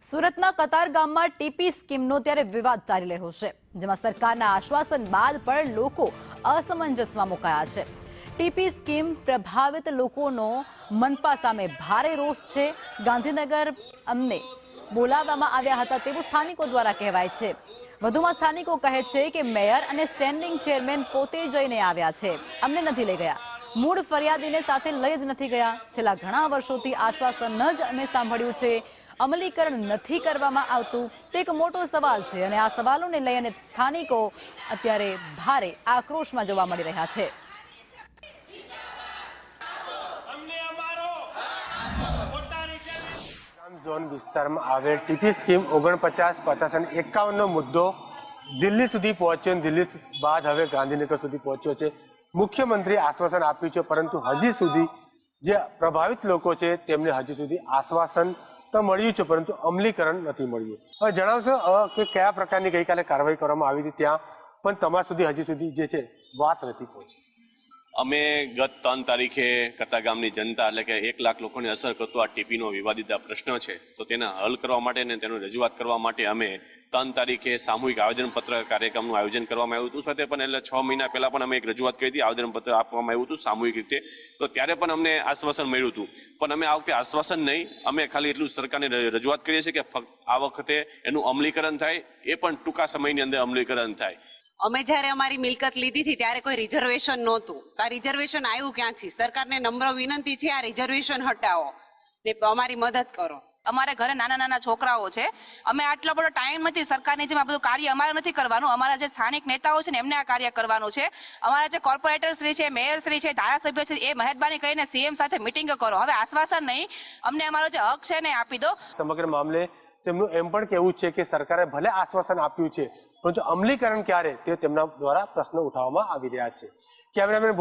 સુરતના કતાર ગામમાં ટીપી સ્કીમનો ત્યારે વિવાદ ચાલી રહ્યો છે, જેમાં સરકારના આશ્વાસન બાદ પણ લોકો અસમંજસમાં મુકાયા છે। ટીપી સ્કીમ પ્રભાવિત લોકોનો મનપા સામે ભારે રોષ છે। ગાંધીનગર અમને બોલાવવામાં આવ્યા હતા તેવું સ્થાનિકો દ્વારા કહેવાય છે। વધુમાં સ્થાનિકો કહે છે કે મેયર અને સ્ટેન્ડિંગ ચેરમેન પોતે જઈને આવ્યા છે, અમને નથી લઈ ગયા। મૂળ ફરિયાદીને સાથે લઈ જ નથી ગયા। છેલ્લા ઘણા વર્ષોથી આશ્વાસન જ અમે સાંભળ્યું છે, અમલીકરણ નથી કરવામાં આવતું તે એક મોટો સવાલ છે અને આ સવાલોને લઈને સ્થાનિકો અત્યારે ભારે આક્રોશમાં જોવા મળી રહ્યા છે। ઝોન વિસ્તારમાં આવેલ ટીપી સ્કીમ 49, 50 અને 51નો મુદ્દો દિલ્હી સુધી પહોંચ્યો અને દિલ્હી બાદ હવે ગાંધીનગર સુધી પહોંચ્યો છે। મુખ્યમંત્રીએ આશ્વાસન આપ્યું છે, પરંતુ હજી સુધી જે પ્રભાવિત લોકો છે તેમને હજી સુધી આશ્વાસન તો મળ્યું છે, પરંતુ અમલીકરણ નથી મળ્યું। હવે જણાવશો કે કયા પ્રકારની ગઈકાલે કાર્યવાહી કરવામાં આવી હતી, ત્યાં પણ તમારા સુધી હજી સુધી જે છે વાત નથી પહોંચી। અમે ગત 3 તારીખે કતાર ગામની જનતા એટલે કે 1 લાખ લોકોને અસર કરતો આ ટીપીનો વિવાદિત પ્રશ્ન છે, તો તેને હલ કરવા માટે ને તેનું રજૂઆત કરવા માટે અમે 3 તારીખે સામૂહિક આવેદનપત્ર કાર્યક્રમનું આયોજન કરવામાં આવ્યું હતું। સાથે પણ એટલે 6 મહિના પહેલા પણ અમે એક રજૂઆત કરી હતી, આવેદનપત્ર આપવામાં આવ્યું હતું સામૂહિક રીતે, તો ત્યારે પણ અમને આશ્વાસન મળ્યું હતું। પણ અમે આ વખતે આશ્વાસન નહીં, અમે ખાલી એટલું સરકારને રજૂઆત કરીએ છીએ કે આ વખતે એનું અમલીકરણ થાય, એ પણ ટૂંકા સમયની અંદર અમલીકરણ થાય। અમે જ્યારે અમારી મિલકત લીધી હતી ત્યારે કોઈ રિઝર્વેશન નહોતું, તો આ રિઝર્વેશન આવ્યું ક્યાંથી? સરકારને નમ્ર વિનંતી છે, આ રિઝર્વેશન હટાવો ને અમારી મદદ કરો। અમારે ઘરે નાના નાના છોકરાઓ છે, અમે આટલો બધો ટાઈમ નથી સરકારની જેમ આ બધું કાર્ય અમારે નથી કરવાનું, અમારા જે સ્થાનિક નેતાઓ છે ને એમને આ કાર્ય કરવાનું છે। અમારા જે કોર્પોરેટર શ્રી છે, મેયર શ્રી છે, ધારાસભ્ય છે, એ મહેરબાની કરીને સીએમ સાથે મિટિંગ કરો। હવે આશ્વાસન નહીં, અમને અમારો જે હક છે ને આપી દો। સમગ્ર મામલે તેમનું એમ પણ કહેવું છે કે સરકારે ભલે આશ્વાસન આપ્યું છે, પરંતુ અમલીકરણ ક્યારે તે તેમના દ્વારા પ્રશ્નો ઉઠાવવામાં આવી રહ્યા છે। કેમેરામેન